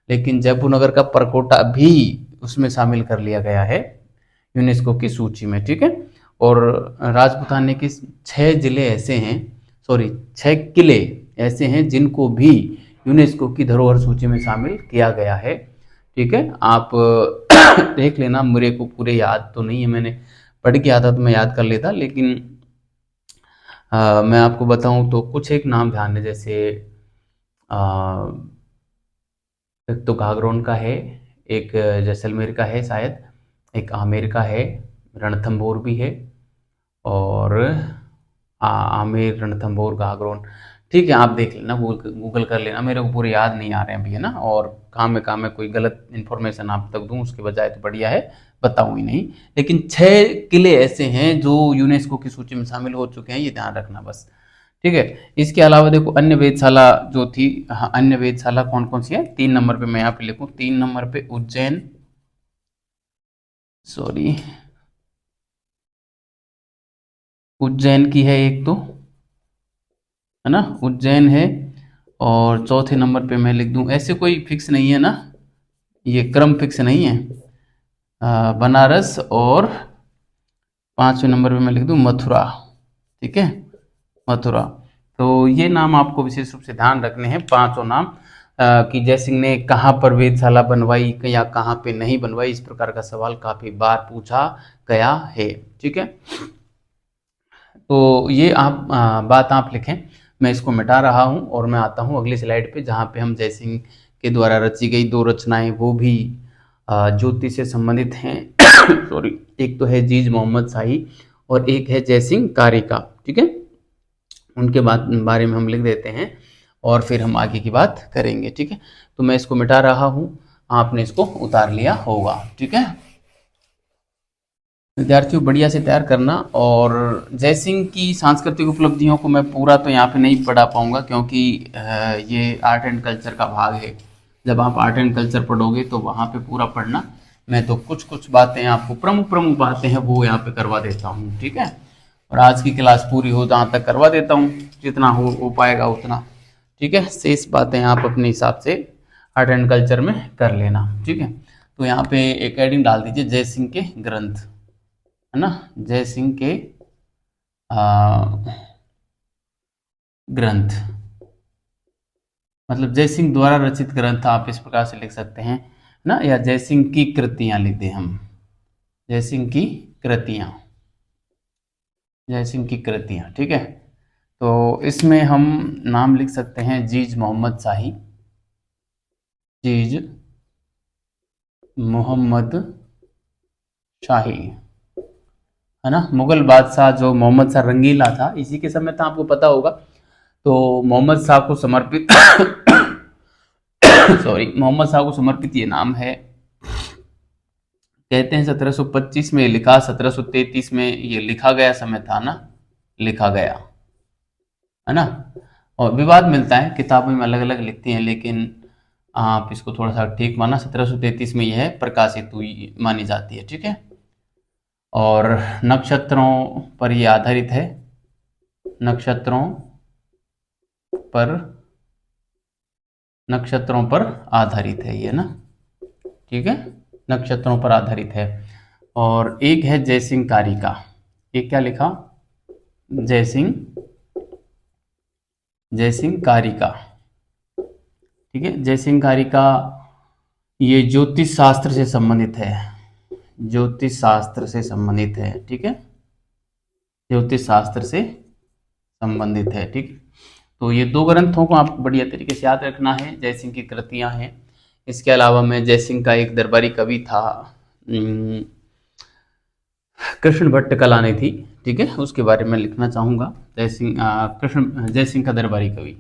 लेकिन जयपुर नगर का परकोटा भी उसमें शामिल कर लिया गया है यूनेस्को की सूची में, ठीक है। और राजपूताने के 6 जिले ऐसे हैं, सॉरी 6 किले ऐसे हैं जिनको भी यूनेस्को की धरोहर सूची में शामिल किया गया है, ठीक है। आप देख लेना, मेरे को पूरे याद तो नहीं है, मैंने पढ़ के आता तो मैं याद कर लेता, लेकिन मैं आपको बताऊं तो कुछ एक नाम ध्यान है, जैसे एक तो घाघरोन का है, एक जैसलमेर का है शायद, एक आमेर का है, रणथंभौर भी है, और आमेर, रणथंभौर, घाघरोन, ठीक है। आप देख लेना, गूगल कर लेना, मेरे को पूरे याद नहीं आ रहे हैं अभी, है ना। और काम में कोई गलत इन्फॉर्मेशन आप तक दूं उसके बजाय तो बढ़िया है बताऊं ही नहीं। लेकिन 6 किले ऐसे हैं जो यूनेस्को की सूची में शामिल हो चुके हैं, ये ध्यान रखना बस, ठीक है। इसके अलावा देखो अन्य वेधशाला जो थी, हाँ अन्य वेधशाला कौन कौन सी है, 3 नंबर पे मैं यहाँ पे लिखूं, 3 नंबर पे उज्जैन, सॉरी उज्जैन की है एक तो, है ना, उज्जैन है। और चौथे नंबर पे मैं लिख दूं, ऐसे कोई फिक्स नहीं है ना, ये क्रम फिक्स नहीं है, बनारस, और 5वें नंबर पे मैं लिख दूं मथुरा, ठीक है, मथुरा। तो ये नाम आपको विशेष रूप से ध्यान रखने हैं, 5 नाम, कि जयसिंह ने कहाँ पर वेधशाला बनवाई या कहाँ पे नहीं बनवाई, इस प्रकार का सवाल काफी बार पूछा गया है, ठीक है। तो ये आप बात आप लिखें, मैं इसको मिटा रहा हूँ और मैं आता हूँ अगली स्लाइड पे, जहाँ पे हम जयसिंह के द्वारा रची गई 2 रचनाएं, वो भी ज्योतिष से संबंधित हैं सॉरी, एक तो है जीज मोहम्मद शाही और एक है जयसिंह कारिका, ठीक है। उनके बारे में हम लिख देते हैं और फिर हम आगे की बात करेंगे, ठीक है। तो मैं इसको मिटा रहा हूँ, आपने इसको उतार लिया होगा। ठीक है विद्यार्थियों, बढ़िया से तैयार करना। और जयसिंह की सांस्कृतिक उपलब्धियों को मैं पूरा तो यहाँ पे नहीं पढ़ा पाऊंगा, क्योंकि ये आर्ट एंड कल्चर का भाग है। जब आप आर्ट एंड कल्चर पढ़ोगे तो वहाँ पे पूरा पढ़ना। मैं तो कुछ कुछ बातें आपको, प्रमुख प्रमुख बातें हैं वो यहाँ पे करवा देता हूँ। ठीक है, और आज की क्लास पूरी हो जहाँ तक करवा देता हूँ, जितना हो पाएगा उतना। ठीक है, शेष बातें आप अपने हिसाब से आर्ट एंड कल्चर में कर लेना। ठीक है, तो यहाँ पे एक हेडिंग डाल दीजिए, जयसिंह के ग्रंथ, है ना, जयसिंह के ग्रंथ, मतलब जयसिंह द्वारा रचित ग्रंथ आप इस प्रकार से लिख सकते हैं ना, या जयसिंह की कृतियां लिख दें हम, जयसिंह की कृतियां, जयसिंह की कृतियां। ठीक है, तो इसमें हम नाम लिख सकते हैं जीज मोहम्मद शाही, जीज मोहम्मद शाही, है ना। मुगल बादशाह जो मोहम्मद शाह रंगीला था, इसी के समय था, आपको पता होगा। तो मोहम्मद शाह को समर्पित सॉरी, मोहम्मद शाह को समर्पित ये नाम है। कहते हैं 1725 में लिखा, 1733 में ये लिखा गया समय था ना, लिखा गया, है ना। और विवाद मिलता है, किताबों में अलग अलग लिखती हैं, लेकिन आप इसको थोड़ा सा ठीक माना, 1733 में यह प्रकाशित हुई मानी जाती है। ठीक है, और नक्षत्रों पर यह आधारित है, नक्षत्रों पर, नक्षत्रों पर आधारित है ये ना। ठीक है, नक्षत्रों पर आधारित है। और एक है जयसिंह कारिका, एक क्या लिखा, जयसिंह, जयसिंह कारिका। ठीक है, जयसिंह कारिका ये ज्योतिष शास्त्र से संबंधित है, ज्योतिष शास्त्र से संबंधित है। ठीक है, ज्योतिष शास्त्र से संबंधित है। ठीक, तो ये दो ग्रंथों को आपको बढ़िया तरीके से याद रखना है, जयसिंह की कृतियां हैं। इसके अलावा मैं जयसिंह का एक दरबारी कवि था, कृष्ण भट्ट कलानिधि, ठीक है, उसके बारे में लिखना चाहूंगा। जयसिंह का दरबारी कवि,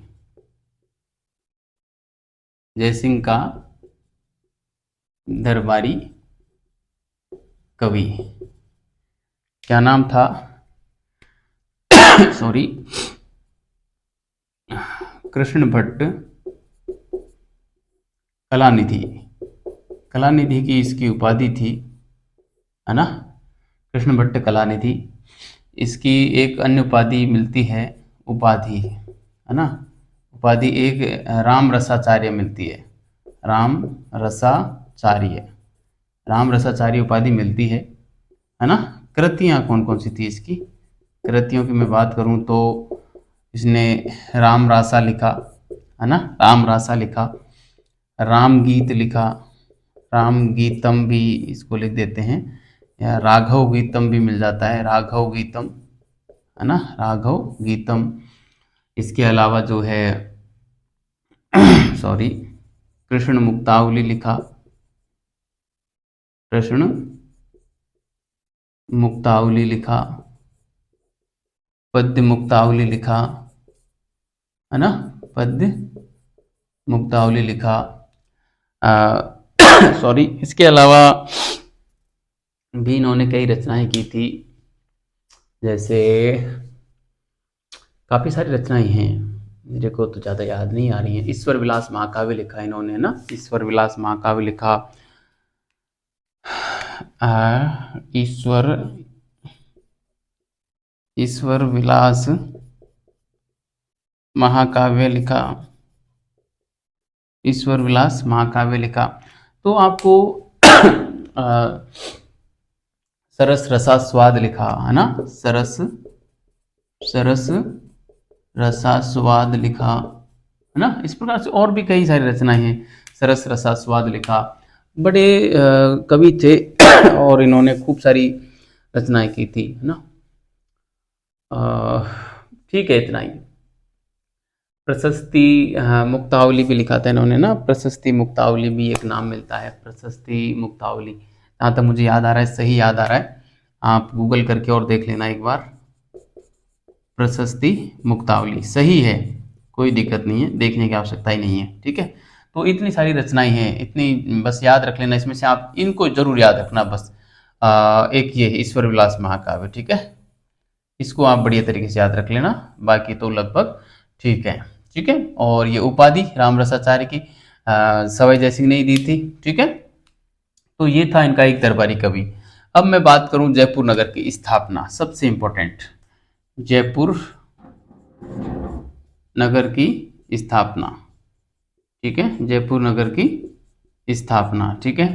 जयसिंह का दरबारी कवि, क्या नाम था सॉरी, कृष्ण भट्ट कलानिधि, कलानिधि की इसकी उपाधि थी, है ना, कृष्ण भट्ट कलानिधि। इसकी एक अन्य उपाधि मिलती है, उपाधि, है ना, उपाधि एक राम रसाचार्य मिलती है, राम रसाचार्य, राम रसाचार्य उपाधि मिलती है ना। कृतियां कौन कौन सी थी इसकी, कृतियों की मैं बात करूं तो इसने राम रासा लिखा, है ना, राम रासा लिखा, राम गीत लिखा, राम गीतम भी इसको लिख देते हैं, या राघव गीतम भी मिल जाता है, राघव गीतम, है ना, राघव गीतम। इसके अलावा जो है सॉरी, कृष्ण मुक्तावली लिखा, कृष्ण मुक्तावली लिखा, पद्य मुक्तावली लिखा, है ना, पद्य मुक्तावली लिखा। सॉरी, इसके अलावा भी इन्होंने कई रचनाएं की थी, जैसे काफ़ी सारी रचनाएं हैं, मेरे को तो ज़्यादा याद नहीं आ रही हैं। ईश्वर विलास महाकाव्य लिखा इन्होंने ना, ईश्वर विलास महाकाव्य लिखा, ईश्वर विलास महाकाव्य लिखा, ईश्वर विलास महाकाव्य लिखा। तो आपको सरस रसास्वाद लिखा, है ना, सरस रसास्वाद लिखा, है ना। इस प्रकार से और भी कई सारी रचनाएं हैं, सरस रसास्वाद लिखा। बड़े कवि थे और इन्होंने खूब सारी रचनाएं की थी, है ना। ठीक है, इतना ही। प्रशस्ति मुक्तावली भी लिखा था इन्होंने ना, प्रशस्ति मुक्तावली भी एक नाम मिलता है, प्रशस्ति मुक्तावली, जहाँ तक मुझे याद आ रहा है, सही याद आ रहा है, आप गूगल करके और देख लेना एक बार। प्रशस्ति मुक्तावली सही है, कोई दिक्कत नहीं है, देखने की आवश्यकता ही नहीं है। ठीक है, तो इतनी सारी रचनाएं हैं, इतनी बस याद रख लेना, इसमें से आप इनको जरूर याद रखना बस। एक ये ईश्वर विलास महाकाव्य, ठीक है, इसको आप बढ़िया तरीके से याद रख लेना, बाकी तो लगभग ठीक है। ठीक है, और ये उपाधि रामरसाचार्य की सवाई जयसिंह ने ही दी थी। ठीक है, तो ये था इनका एक दरबारी कवि। अब मैं बात करूं जयपुर नगर की स्थापना, सबसे इंपॉर्टेंट, जयपुर नगर की स्थापना। ठीक है, जयपुर नगर की स्थापना, ठीक है,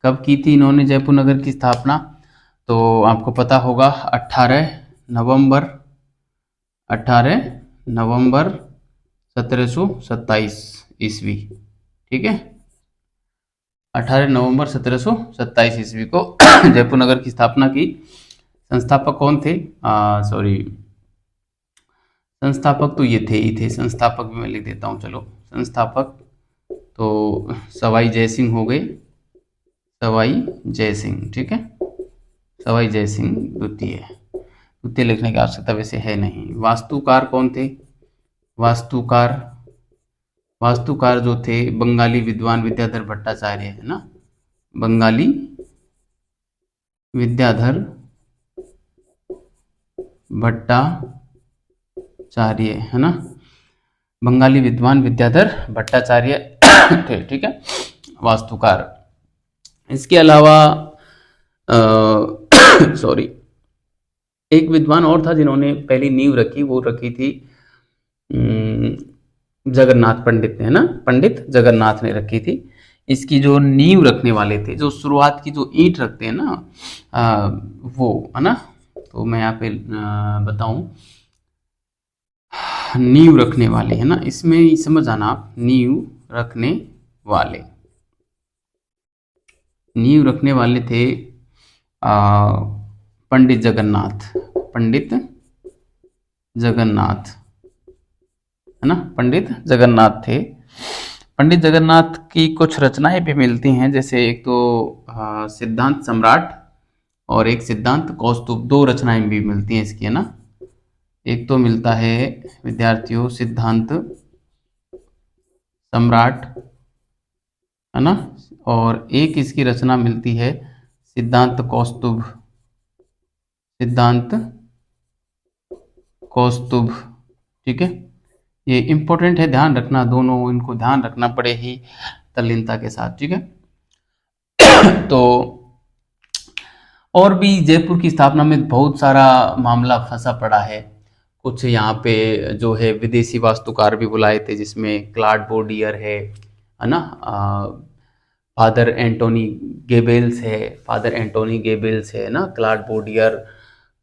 कब की थी इन्होंने जयपुर नगर की स्थापना? तो आपको पता होगा 18 नवंबर 1727 ईस्वी। ठीक है, 18 नवंबर 1727 ईस्वी को जयपुर नगर की स्थापना की। संस्थापक कौन थे? सॉरी, संस्थापक तो ये थे ही थे, संस्थापक भी मैं लिख देता हूँ, चलो संस्थापक तो सवाई जयसिंह हो गए, सवाई जयसिंह। ठीक है, सवाई जयसिंह द्वितीय, द्वितीय लिखने की आवश्यकता वैसे है नहीं। वास्तुकार कौन थे? वास्तुकार, वास्तुकार जो थे बंगाली विद्वान विद्याधर भट्टाचार्य, है ना, बंगाली विद्याधर भट्टाचार्य, है ना, बंगाली विद्वान विद्याधर भट्टाचार्य थे। ठीक है, वास्तुकार। इसके अलावा सॉरी, एक विद्वान और था जिन्होंने पहली नींव रखी, वो रखी थी जगन्नाथ पंडित ने, है ना, पंडित जगन्नाथ ने रखी थी। इसकी जो नींव रखने वाले थे, जो शुरुआत की जो ईंट रखते हैं ना, वो, है ना, तो मैं यहाँ पे बताऊं, नींव रखने वाले, है ना, इसमें समझ आना आप, नींव रखने वाले, नींव रखने वाले थे पंडित जगन्नाथ, पंडित जगन्नाथ, है ना, पंडित जगन्नाथ थे। पंडित जगन्नाथ की कुछ रचनाएं भी मिलती हैं, जैसे एक तो सिद्धांत सम्राट और एक सिद्धांत कौस्तुभ, दो रचनाएं भी मिलती हैं इसकी, है ना। एक तो मिलता है विद्यार्थियों सिद्धांत सम्राट, है ना, और एक इसकी रचना मिलती है सिद्धांत कौस्तुभ, सिद्धांत कौस्तुभ। ठीक है, ये इंपॉर्टेंट है, ध्यान रखना, दोनों इनको ध्यान रखना पड़े ही तल्लीनता के साथ। ठीक है, तो और भी जयपुर की स्थापना में बहुत सारा मामला फंसा पड़ा है। कुछ यहाँ पे जो है विदेशी वास्तुकार भी बुलाए थे, जिसमें क्लाड बोर्डियर है ना, फादर एंटोनी गेबेल्स है, फादर एंटोनी गेबेल्स है ना, क्लाड बोर्डियर,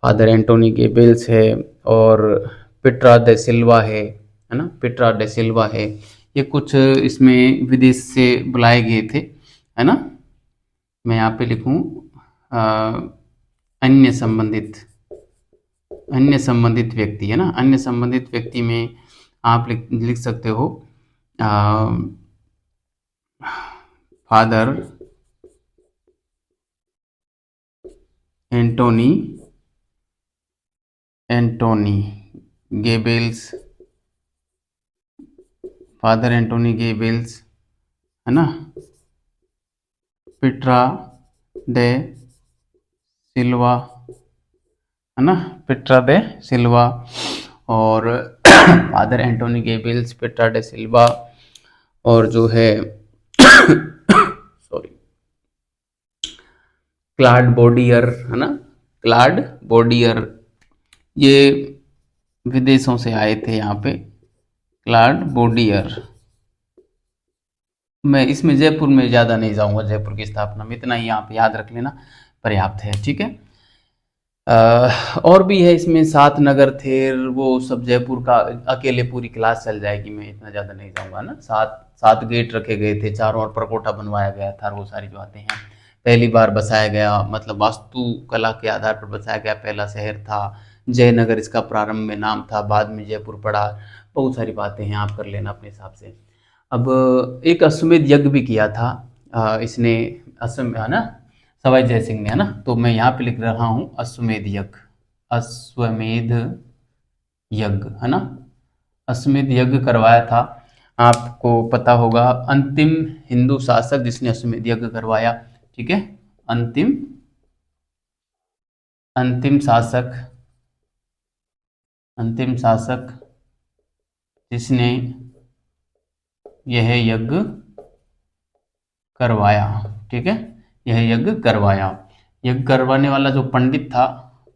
फादर एंटोनी गेबेल्स है, और पिट्रा डे सिल्वा है ना, पिट्रा डे सिल्वा है। ये कुछ इसमें विदेश से बुलाए गए थे, है ना। मैं यहाँ पे लिखूँ अन्य संबंधित व्यक्ति, है ना, अन्य संबंधित व्यक्ति में आप लिख सकते हो फादर एंटोनी गेबेल्स, फादर एंटोनी गेबेल्स, है ना, पिट्रा डे सिल्वा, है ना, पिट्रा डे सिल्वा, और फादर एंटोनी गेबेल्स, पिट्रा डे सिल्वा, और जो है सॉरी, क्लाड बोर्डियर, है ना, क्लाड बोर्डियर, ये विदेशों से आए थे यहाँ पे, क्लाड बोर्डियर। मैं इसमें जयपुर में ज़्यादा नहीं जाऊंगा, जयपुर की स्थापना में इतना ही यहाँ पे याद रख लेना पर्याप्त है। ठीक है, और भी है इसमें 7 नगर थे, वो सब जयपुर का अकेले पूरी क्लास चल जाएगी, मैं इतना ज़्यादा नहीं जाऊंगा ना। 7 गेट रखे गए थे, चारों ओर परकोटा बनवाया गया था, वो सारी बातें हैं। पहली बार बसाया गया, मतलब वास्तुकला के आधार पर बसाया गया पहला शहर था जयनगर, इसका प्रारंभ में नाम था, बाद में जयपुर पड़ा। बहुत सारी बातें हैं, आप कर लेना अपने हिसाब से। अब एक अश्वमेध यज्ञ भी किया था इसने, है ना, सवाई जयसिंह ने, है ना, तो मैं यहाँ पे लिख रहा हूँ अश्वमेध यज्ञ, अश्वमेध यज्ञ, है ना, अश्वमेध यज्ञ करवाया था आपको पता होगा अंतिम हिंदू शासक जिसने अश्वमेध यज्ञ करवाया, ठीक है, अंतिम शासक, अंतिम शासक जिसने यह यज्ञ करवाया, ठीक है, यह यज्ञ करवाया। यज्ञ करवाने वाला जो पंडित था,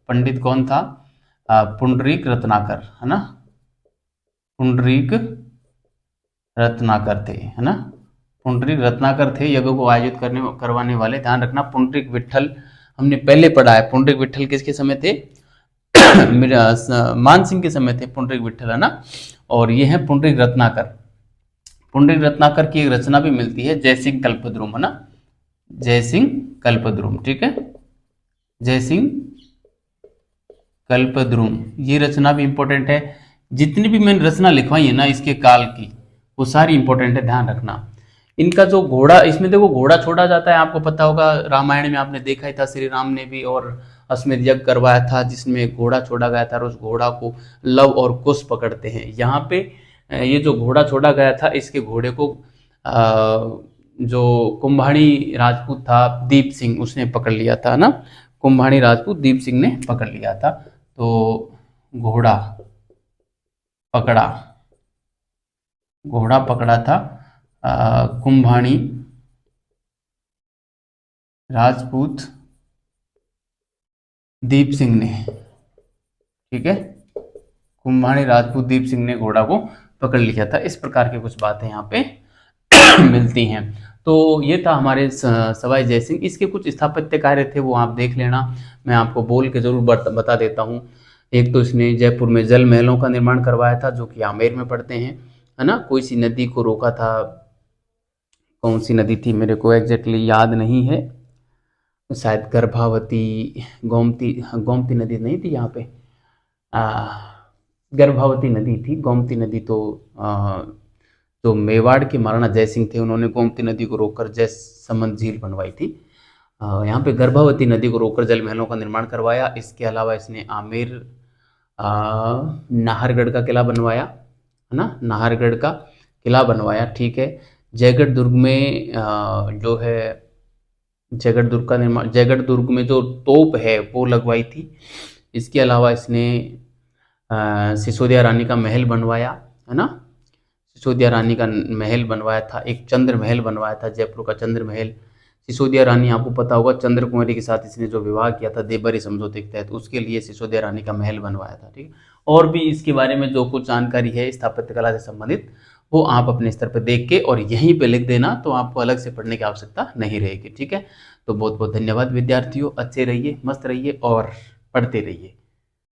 पंडित कौन था? पुंडरीक रत्नाकर, है ना, पुंडरीक रत्नाकर थे, है ना, पुंडरीक रत्नाकर थे यज्ञ को आयोजित करवाने वाले। ध्यान रखना पुंडरीक विट्ठल हमने पहले पढ़ा है। पुंडरीक विट्ठल किसके समय थे? मान सिंह के समय थे पुंडरीक विट्ठल, है ना। और ये है पुंडरीक रत्नाकर। पुंडरीक रत्नाकर की एक रचना भी मिलती है, जयसिंह कल्पद्रुम, है ना, जयसिंह कल्पद्रुम, ठीक है, जयसिंह कल्पद्रुम। ये रचना भी इंपॉर्टेंट है। जितनी भी मैंने रचना लिखवाई है ना इसके काल की, वो सारी इंपॉर्टेंट है, ध्यान रखना। इनका जो घोड़ा, इसमें देखो घोड़ा छोड़ा जाता है, आपको पता होगा रामायण में आपने देखा ही था, श्री राम ने भी और अश्वमेध यज्ञ करवाया था जिसमें घोड़ा छोड़ा गया था और उस घोड़ा को लव और कुश पकड़ते हैं। यहाँ पे ये जो घोड़ा छोड़ा गया था, इसके घोड़े को जो कुंभाणी राजपूत था दीप सिंह, उसने पकड़ लिया था ना, कुंभाणी राजपूत दीप सिंह ने पकड़ लिया था। तो घोड़ा पकड़ा, घोड़ा पकड़ा था कुंभाणी राजपूत दीप सिंह ने, ठीक है, कुंभाणी राजपूत दीप सिंह ने घोड़ा को पकड़ लिया था। इस प्रकार की कुछ बातें यहाँ पे मिलती हैं। तो ये था हमारे सवाई जयसिंह। इसके कुछ स्थापत्य कार्य थे, वो आप देख लेना, मैं आपको बोल के जरूर बता देता हूँ। एक तो इसने जयपुर में जल महलों का निर्माण करवाया था जो कि आमेर में पड़ते हैं, है ना। कोई सी नदी को रोका था, कौन सी नदी थी मेरे को एग्जैक्टली याद नहीं है, शायद गर्भावती, गोमती नदी नहीं थी यहाँ पे, गर्भावती नदी थी। गोमती नदी तो मेवाड़ के महाराणा जयसिंह थे, उन्होंने गोमती नदी को रोककर जयसमंद झील बनवाई थी। यहाँ पे गर्भावती नदी को रोककर जल महलों का निर्माण करवाया। इसके अलावा इसने आमेर नाहरगढ़ का किला बनवाया, है ना, नाहरगढ़ का किला बनवाया, ठीक है। जयगढ़ दुर्ग में जो है जयगढ़ दुर्ग का निर्माण, जयगढ़ दुर्ग में जो तोप है वो लगवाई थी। इसके अलावा इसने सिसोदिया रानी का महल बनवाया, है ना, सिसोदिया रानी का महल बनवाया था। एक चंद्र महल बनवाया था, जयपुर का चंद्र महल। सिसोदिया रानी आपको पता होगा चंद्र कुमारी के साथ इसने जो विवाह किया था देवबरी समझौते के तहत, उसके लिए सिसोदिया रानी का महल बनवाया था, ठीक है। और भी इसके बारे में जो कुछ जानकारी है स्थापत्य कला से संबंधित, वो आप अपने स्तर पर देख के और यहीं पे लिख देना, तो आपको अलग से पढ़ने की आवश्यकता नहीं रहेगी, ठीक है। तो बहुत बहुत धन्यवाद विद्यार्थियों, अच्छे रहिए, मस्त रहिए और पढ़ते रहिए।